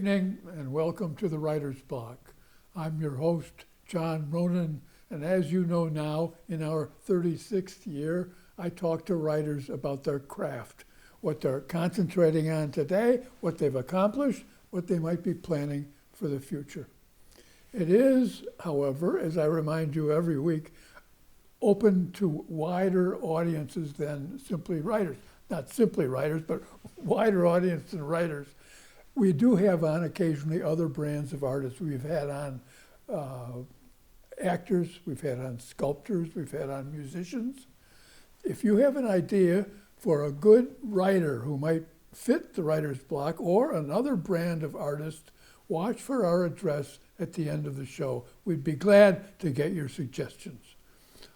evening and welcome to the Writer's Block. I'm your host, John Ronan, and as you know now, in our 36th year, I talk to writers about their craft, what they're concentrating on today, what they've accomplished, what they might be planning for the future. It is, however, as I remind you every week, open to wider audiences than simply writers. Not simply writers, but wider audience than writers. We do have on occasionally other brands of artists. We've had on actors, we've had on sculptors, we've had on musicians. If you have an idea for a good writer who might fit the writer's block or another brand of artist, watch for our address at the end of the show. We'd be glad to get your suggestions.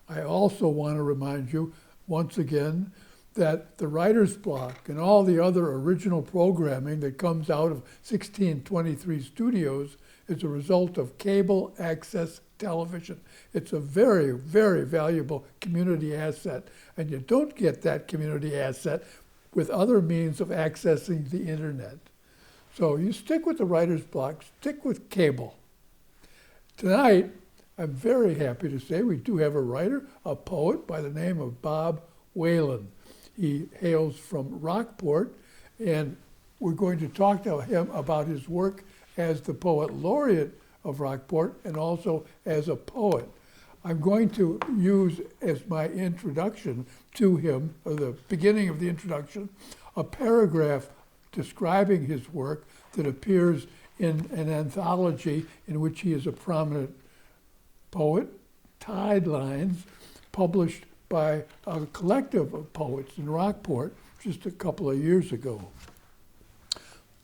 I also want to remind you once again that the Writer's Block and all the other original programming that comes out of 1623 Studios is a result of cable access television. It's a very, very valuable community asset, and you don't get that community asset with other means of accessing the internet. So you stick with the Writer's Block, stick with cable. Tonight, I'm very happy to say we do have a writer, a poet by the name of Bob Whelan. He hails from Rockport, and we're going to talk to him about his work as the poet laureate of Rockport and also as a poet. I'm going to use as my introduction to him, or the beginning of the introduction, a paragraph describing his work that appears in an anthology in which he is a prominent poet, Tide Lines, published by a collective of poets in Rockport just a couple of years ago.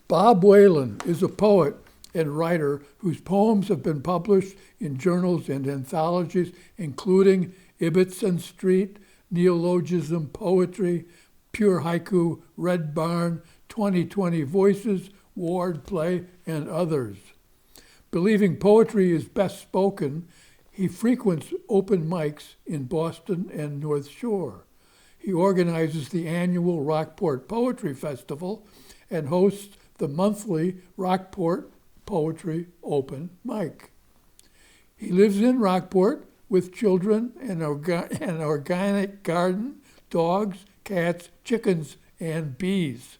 Bob Whelan is a poet and writer whose poems have been published in journals and anthologies, including Ibbotson Street, Neologism Poetry, Pure Haiku, Red Barn, 2020 Voices, Ward Play, and others. Believing poetry is best spoken, he frequents open mics in Boston and North Shore. He organizes the annual Rockport Poetry Festival and hosts the monthly Rockport Poetry Open Mic. He lives in Rockport with children, an organic garden, dogs, cats, chickens, and bees.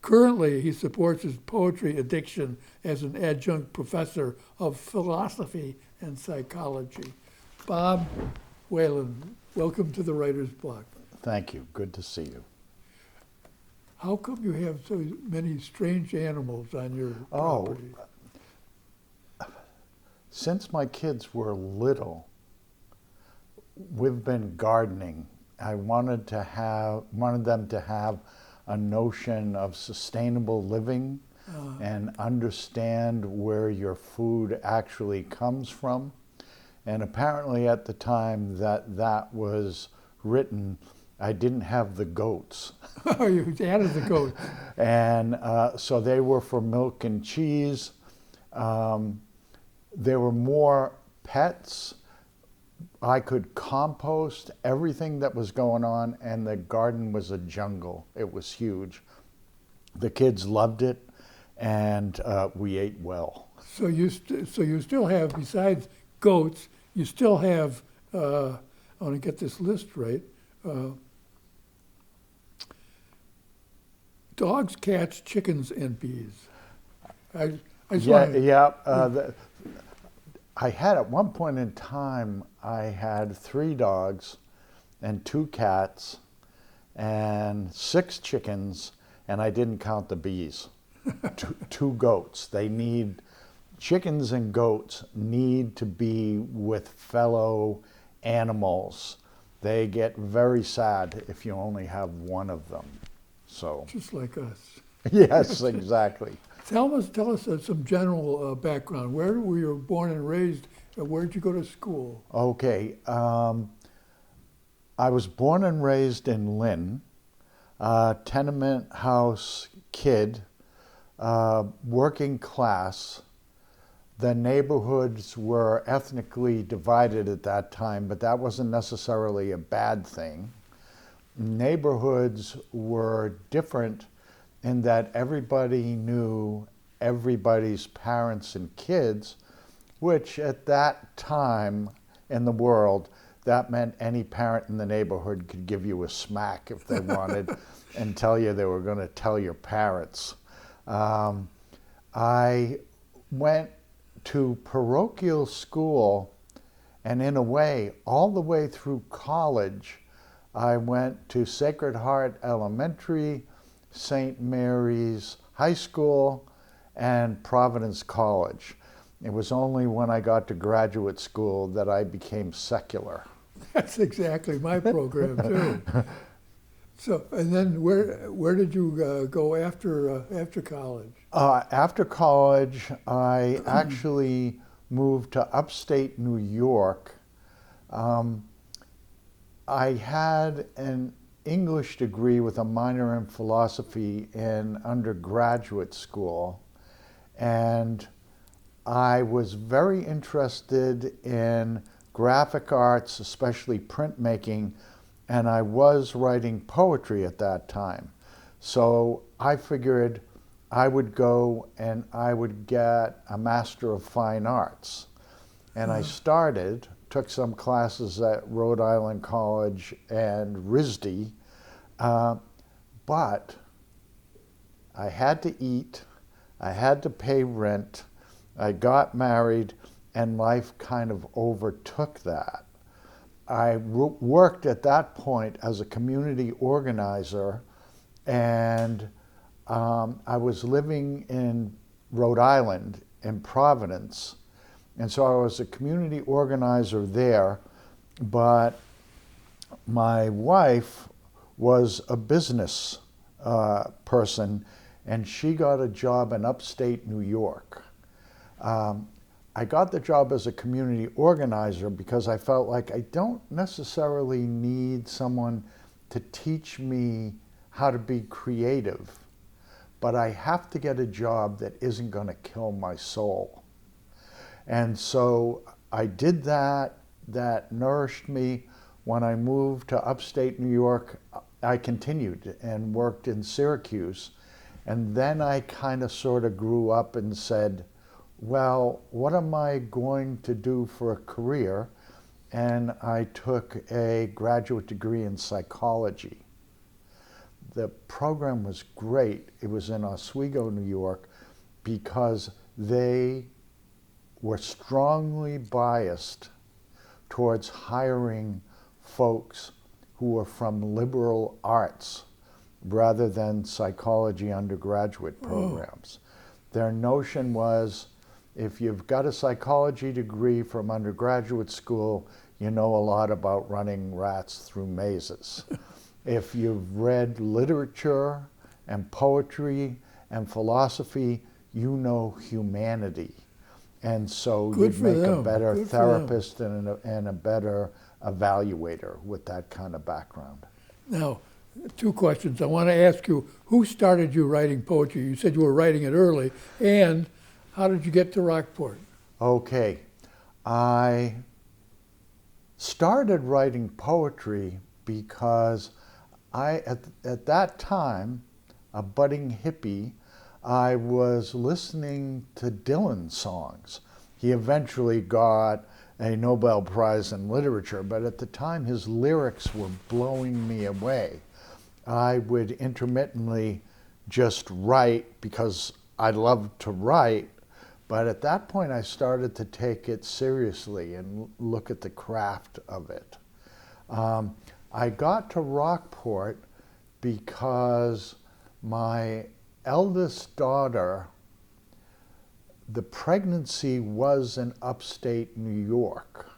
Currently, he supports his poetry addiction as an adjunct professor of philosophy and psychology. Bob Whelan, welcome to the Writer's Block. Thank you. Good to see you. How come you have so many strange animals on your property? Since my kids were little, we've been gardening. I wanted them to have a notion of sustainable living and understand where your food actually comes from. And apparently at the time that was written, I didn't have the goats. Oh, you added the goats. And so they were for milk and cheese. There were more pets. I could compost everything that was going on, and the garden was a jungle. It was huge. The kids loved it, and we ate well. So you still have, besides goats, you still have, I want to get this list right, dogs, cats, chickens, and bees. I had, at one point in time, I had 3 dogs and 2 cats and 6 chickens, and I didn't count the bees. 2 goats. Chickens and goats need to be with fellow animals. They get very sad if you only have one of them. So. Just like us. Yes, exactly. Tell us some general background. Where were you born and raised? Where did you go to school? Okay. I was born and raised in Lynn, tenement house kid, working class. The neighborhoods were ethnically divided at that time, but that wasn't necessarily a bad thing. Neighborhoods were different in that everybody knew everybody's parents and kids, which at that time in the world, that meant any parent in the neighborhood could give you a smack if they wanted and tell you they were going to tell your parents. I went to parochial school, and in a way, all the way through college, I went to Sacred Heart Elementary, St. Mary's High School, and Providence College. It was only when I got to graduate school that I became secular. That's exactly my program too. So, and then where did you go after college? After college, I actually moved to upstate New York. I had an English degree with a minor in philosophy in undergraduate school, and I was very interested in graphic arts, especially printmaking, and I was writing poetry at that time. So I figured I would go and I would get a Master of Fine Arts. And I took some classes at Rhode Island College and RISD, but I had to eat, I had to pay rent, I got married, and life kind of overtook that. I worked at that point as a community organizer, and I was living in Rhode Island, in Providence, and so I was a community organizer there, but my wife was a business person, and she got a job in upstate New York. I got the job as a community organizer because I felt like I don't necessarily need someone to teach me how to be creative, but I have to get a job that isn't going to kill my soul. And so I did that. That nourished me. When I moved to upstate New York, I continued and worked in Syracuse. And then I kind of sort of grew up and said, well, what am I going to do for a career? And I took a graduate degree in psychology. The program was great. It was in Oswego, New York, because they were strongly biased towards hiring folks who were from liberal arts rather than psychology undergraduate programs. Their notion was, if you've got a psychology degree from undergraduate school, you know a lot about running rats through mazes. If you've read literature and poetry and philosophy, you know humanity. And so Good you'd for make them. a better Good for therapist and a better evaluator with that kind of background. Now, two questions. I want to ask you, who started you writing poetry? You said you were writing it early, and how did you get to Rockport? Okay, I started writing poetry because at that time, a budding hippie, I was listening to Dylan songs. He eventually got a Nobel Prize in Literature, but at the time his lyrics were blowing me away. I would intermittently just write because I loved to write, but at that point I started to take it seriously and look at the craft of it. I got to Rockport because my eldest daughter, the pregnancy was in upstate New York.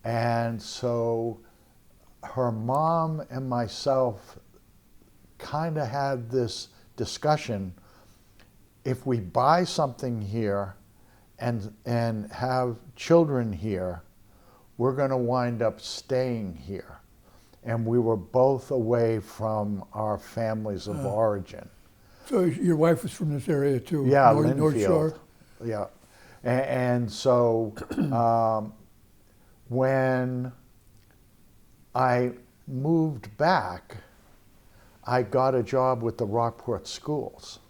And so her mom and myself kind of had this discussion. If we buy something here and have children here, we're going to wind up staying here. And we were both away from our families of origin. So your wife was from this area too? Yeah, North Shore? Linfield. Yeah. And so when I moved back, I got a job with the Rockport schools.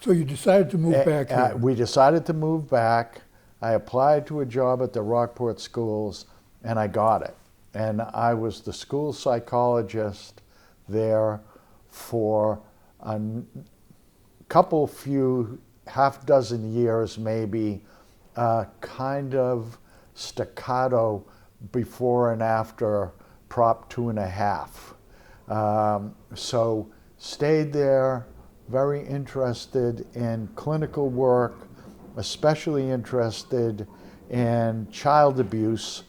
So you decided to move back here. We decided to move back. I applied to a job at the Rockport schools, and I got it. And I was the school psychologist there for a couple, few, half dozen years maybe, kind of staccato before and after Prop 2.5. So stayed there, very interested in clinical work, especially interested in child abuse,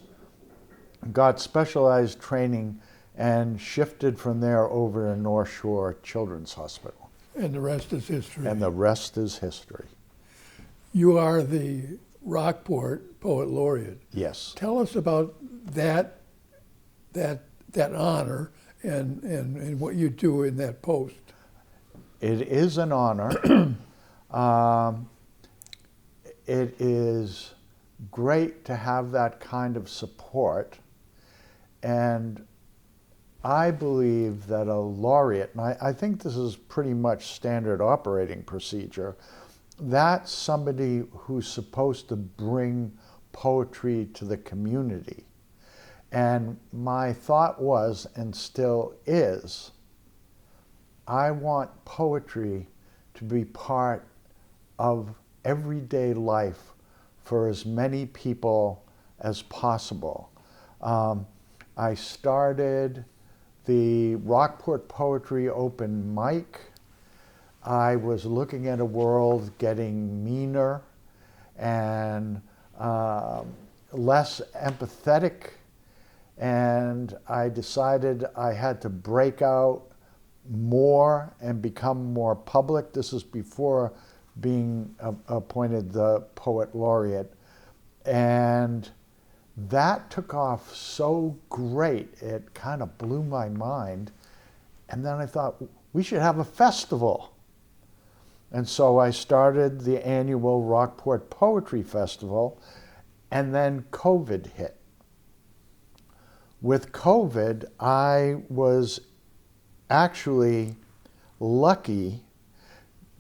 got specialized training, and shifted from there over to North Shore Children's Hospital. And the rest is history. And the rest is history. You are the Rockport Poet Laureate. Yes. Tell us about that honor and what you do in that post. It is an honor. It is great to have that kind of support. And I believe that a laureate, and I think this is pretty much standard operating procedure, that's somebody who's supposed to bring poetry to the community. And my thought was, and still is, I want poetry to be part of everyday life for as many people as possible. I started the Rockport Poetry Open Mic. I was looking at a world getting meaner and less empathetic, and I decided I had to break out more and become more public. This is before being appointed the Poet Laureate. And that took off so great, it kind of blew my mind. And then I thought, we should have a festival. And so I started the annual Rockport Poetry Festival, and then COVID hit. With COVID, I was actually lucky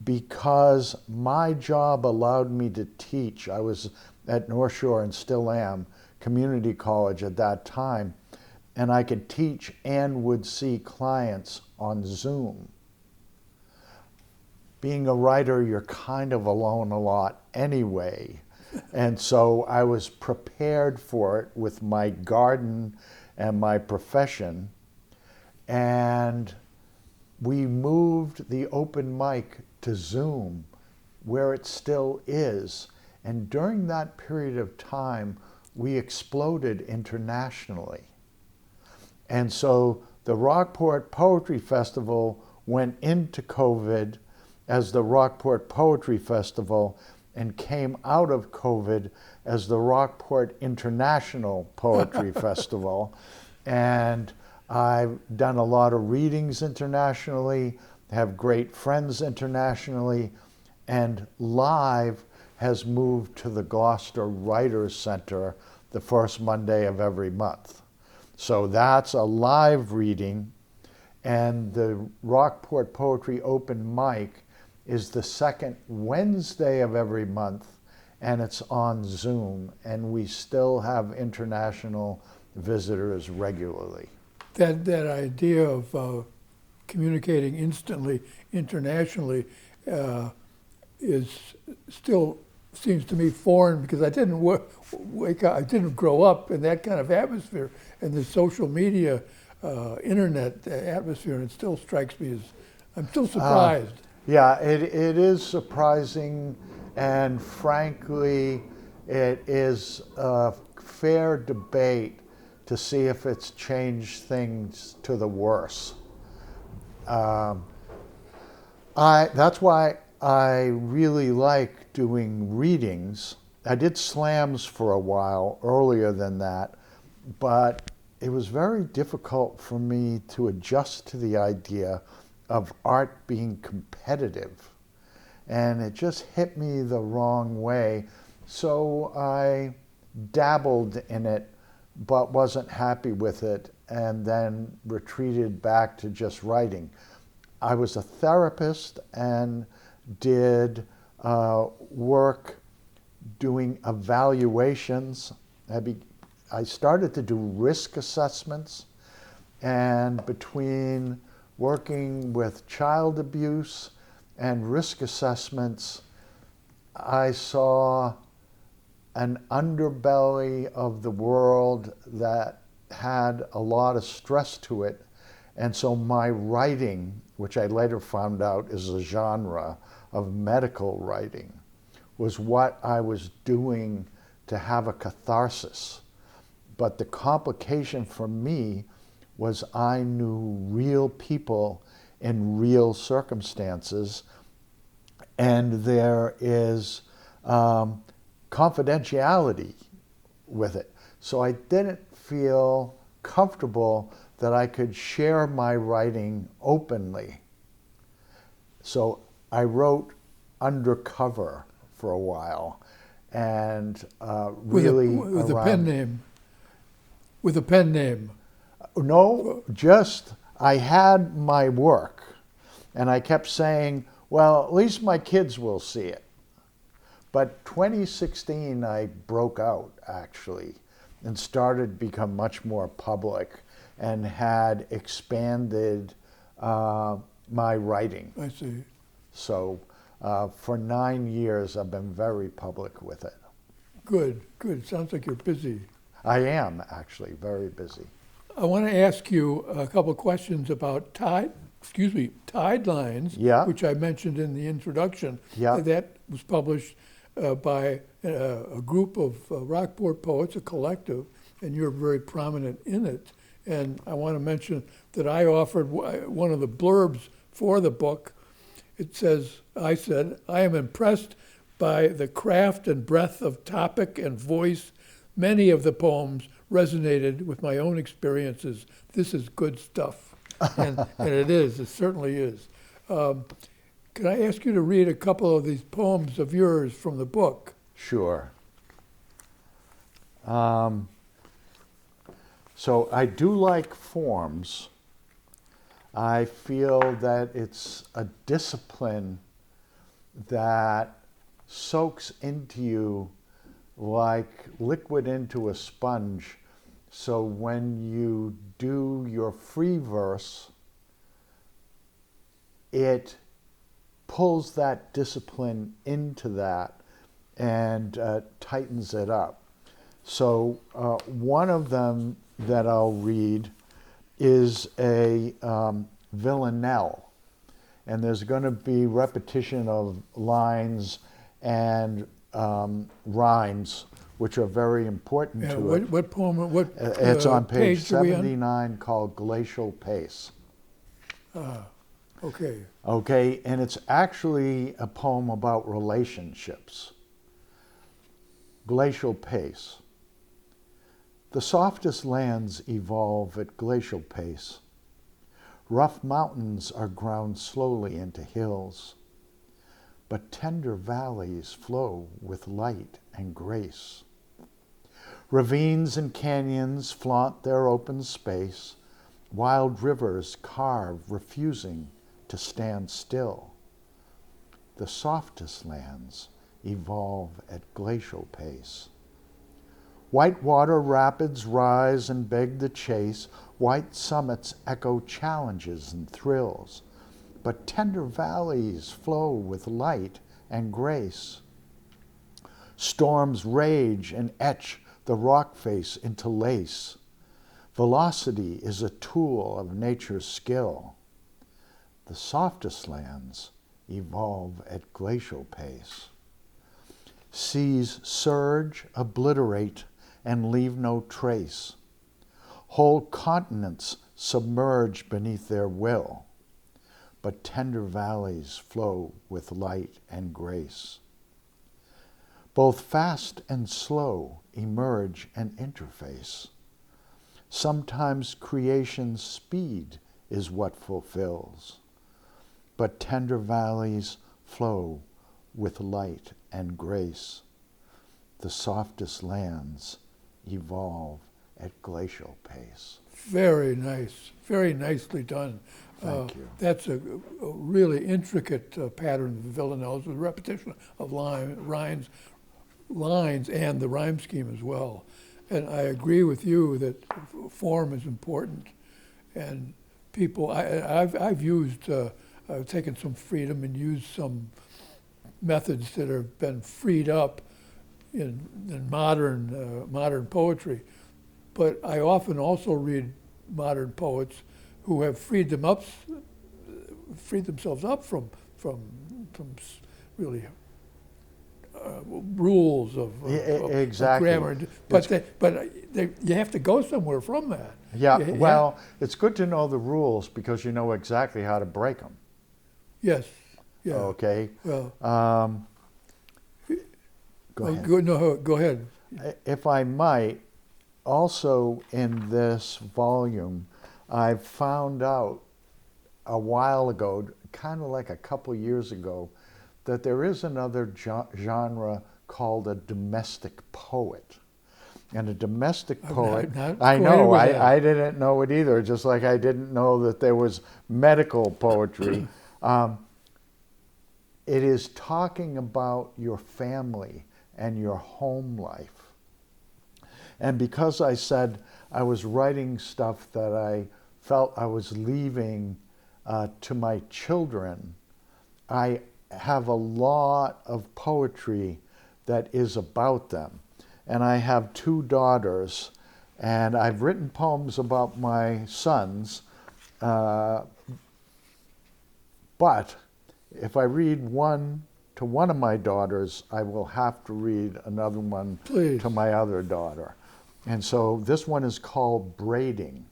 because my job allowed me to teach. I was at North Shore and still am, community college at that time, and I could teach and would see clients on Zoom. Being a writer, you're kind of alone a lot anyway. And so I was prepared for it with my garden and my profession. And we moved the open mic to Zoom, where it still is. And during that period of time, we exploded internationally. And so the Rockport Poetry Festival went into COVID as the Rockport Poetry Festival and came out of COVID as the Rockport International Poetry Festival. And I've done a lot of readings internationally, have great friends internationally, and live has moved to the Gloucester Writers Center the first Monday of every month. So that's a live reading, and the Rockport Poetry Open Mic is the second Wednesday of every month, and it's on Zoom, and we still have international visitors regularly. That idea of communicating instantly internationally is still seems to me foreign, because I didn't wake up, I didn't grow up in that kind of atmosphere, and the social media, internet atmosphere, and it still strikes me as, I'm still surprised. Yeah, it is surprising, and frankly, it is a fair debate to see if it's changed things to the worse. That's why I really like doing readings. I did slams for a while earlier than that, but it was very difficult for me to adjust to the idea of art being competitive. And it just hit me the wrong way. So I dabbled in it, but wasn't happy with it, and then retreated back to just writing. I was a therapist and did work doing evaluations. I started to do risk assessments, and between working with child abuse and risk assessments, I saw an underbelly of the world that had a lot of stress to it. And so my writing, which I later found out is a genre of medical writing, was what I was doing to have a catharsis. But the complication for me was I knew real people in real circumstances, and there is confidentiality with it. So I didn't feel comfortable that I could share my writing openly. So I wrote undercover for a while, and really with a pen name. With a pen name. No, just I had my work, and I kept saying, well, at least my kids will see it. But 2016, I broke out, actually, and started to become much more public and had expanded my writing. I see. So for 9 years, I've been very public with it. Good, good. Sounds like you're busy. I am, actually, very busy. I want to ask you a couple of questions about Tide Lines, Yeah. which I mentioned in the introduction. Yeah. That was published by a group of Rockport poets, a collective, and you're very prominent in it. And I want to mention that I offered one of the blurbs for the book. It says, I said, I am impressed by the craft and breadth of topic and voice. Many of the poems resonated with my own experiences. This is good stuff. And it is, it certainly is. Can I ask you to read a couple of these poems of yours from the book? Sure. So I do like forms. I feel that it's a discipline that soaks into you like liquid into a sponge. So when you do your free verse, it pulls that discipline into that and tightens it up. So one of them that I'll read is a villanelle. And there's going to be repetition of lines and rhymes, which are very important to it. What poem? What? It's on page are we on? 79, called Glacial Pace. Okay. Okay, and it's actually a poem about relationships. Glacial Pace. The softest lands evolve at glacial pace. Rough mountains are ground slowly into hills, but tender valleys flow with light and grace. Ravines and canyons flaunt their open space, wild rivers carve, refusing to stand still. The softest lands evolve at glacial pace. Whitewater rapids rise and beg the chase. White summits echo challenges and thrills. But tender valleys flow with light and grace. Storms rage and etch the rock face into lace. Velocity is a tool of nature's skill. The softest lands evolve at glacial pace. Seas surge, obliterate, and leave no trace. Whole continents submerge beneath their will, but tender valleys flow with light and grace. Both fast and slow emerge and interface. Sometimes creation's speed is what fulfills, but tender valleys flow with light and grace. The softest lands evolve at glacial pace. Very nice. Very nicely done. Thank you. That's a really intricate pattern of villanelles with repetition of lines and the rhyme scheme as well. And I agree with you that form is important. And people, I've used, I've taken some freedom and used some methods that have been freed up in modern poetry. But I often also read modern poets who have freed themselves up from really rules of Exactly. grammar. But you have to go somewhere from that. Yeah, well, it's good to know the rules because you know exactly how to break them. Yes. Yeah. Okay. Well. Go ahead. Go ahead. If I might, also in this volume, I found out a while ago, kind of like a couple years ago, that there is another genre called a domestic poet. And a domestic poet, I know, I didn't know it either, just like I didn't know that there was medical poetry. It is talking about your family and your home life. And because I said I was writing stuff that I felt I was leaving to my children, I have a lot of poetry that is about them. And I have 2 daughters, and I've written poems about my sons, but if I read one to one of my daughters, I will have to read another one to my other daughter. And so this one is called Braiding,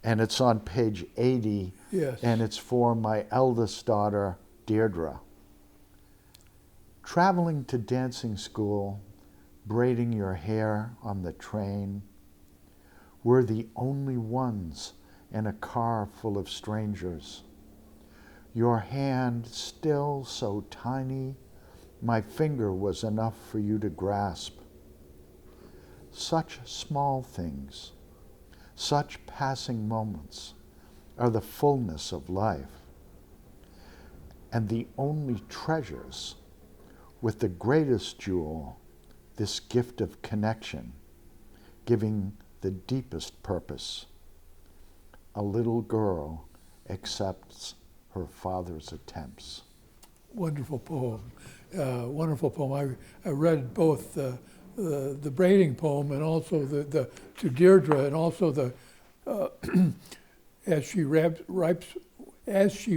and it's on page 80, yes. And it's for my eldest daughter, Deirdre. Traveling to dancing school, braiding your hair on the train, we're the only ones in a car full of strangers. Your hand still so tiny, my finger was enough for you to grasp. Such small things, such passing moments are the fullness of life. And the only treasures with the greatest jewel, this gift of connection, giving the deepest purpose. A little girl accepts her father's attempts. Wonderful poem. Wonderful poem. I read both the braiding poem and also the to Deirdre, and also the as she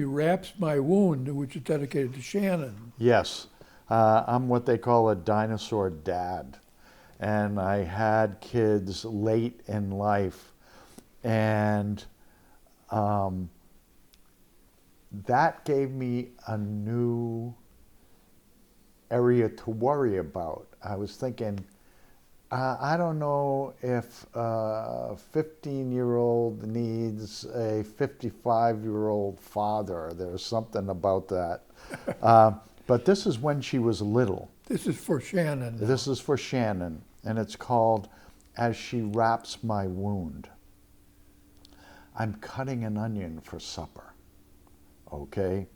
wraps my wound, which is dedicated to Shannon. Yes, I'm what they call a dinosaur dad, and I had kids late in life, and that gave me a new area to worry about. I was thinking, I don't know if a 15-year-old needs a 55-year-old father. There's something about that. But this is when she was little. This is for Shannon. This is for Shannon, and it's called As She Wraps My Wound. I'm cutting an onion for supper, okay?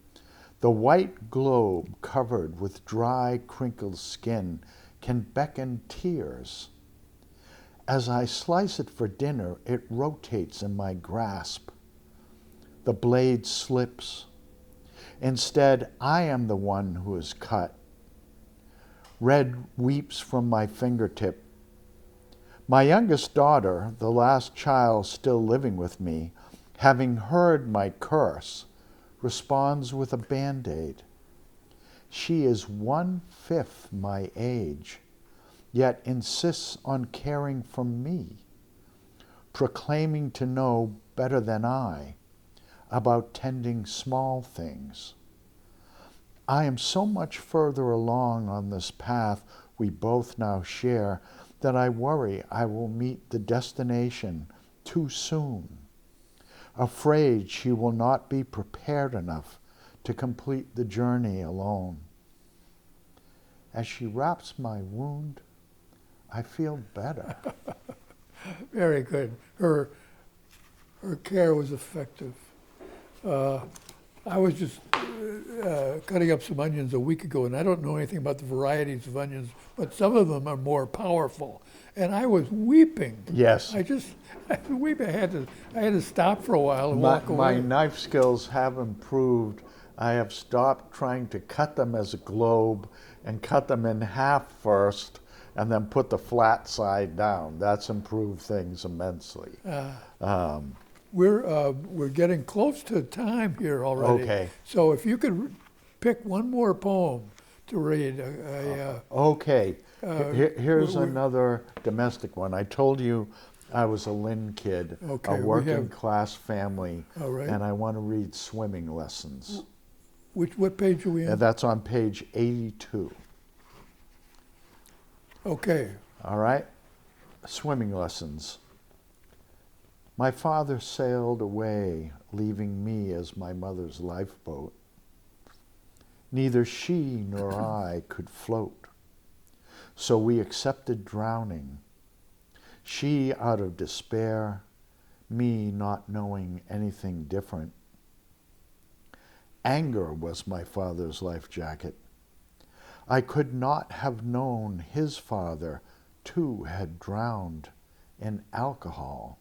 The white globe covered with dry, crinkled skin can beckon tears. As I slice it for dinner, it rotates in my grasp. The blade slips. Instead, I am the one who is cut. Red weeps from my fingertip. My youngest daughter, the last child still living with me, having heard my curse, responds with a Band-Aid. She is 1/5 my age, yet insists on caring for me, proclaiming to know better than I about tending small things. I am so much further along on this path we both now share that I worry I will meet the destination too soon, afraid she will not be prepared enough to complete the journey alone. As she wraps my wound, I feel better. Very good. Her care was effective. I was just cutting up some onions a week ago, and I don't know anything about the varieties of onions, but some of them are more powerful. And I was weeping. Yes. I was weeping. I had to stop for a while and My, walk my away. knife skills have improved. I have stopped trying to cut them as a globe and cut them in half first and then put the flat side down. That's improved things immensely. We're getting close to time here already. Okay. So if you could pick one more poem to read, Okay. Here's we're- another domestic one. I told you I was a Lynn kid, Okay, a we working have- class family, All right. and I want to read swimming lessons. what page are we And on? that's on page 82. Okay. All right? Swimming lessons. My father sailed away, leaving me as my mother's lifeboat. Neither she nor I could float, so we accepted drowning. She out of despair, me not knowing anything different. Anger was my father's life jacket. I could not have known his father, too, had drowned in alcohol,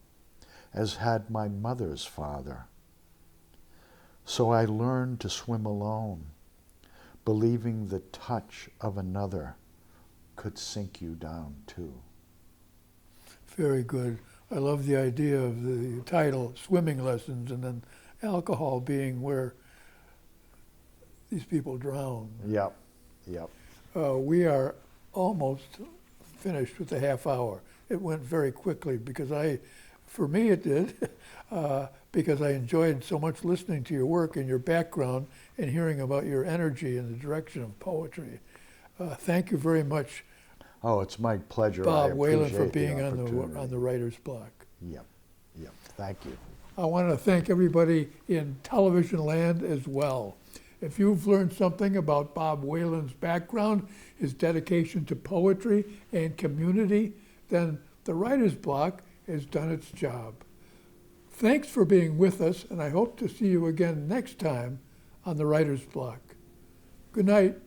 as had my mother's father. So I learned to swim alone, believing the touch of another could sink you down too. Very good. I love the idea of the title, Swimming Lessons, and then alcohol being where these people drown. Yep, yep. We are almost finished with the half hour. It went very quickly for me it did, because I enjoyed so much listening to your work and your background and hearing about your energy in the direction of poetry. Thank you very much, Oh, it's my pleasure. Bob I Whelan, for appreciate being the on opportunity. the writer's block. Yep, yep. Thank you. I want to thank everybody in television land as well. If you've learned something about Bob Whelan's background, his dedication to poetry and community, then the writer's block has done its job. Thanks for being with us, and I hope to see you again next time on the writer's block. Good night.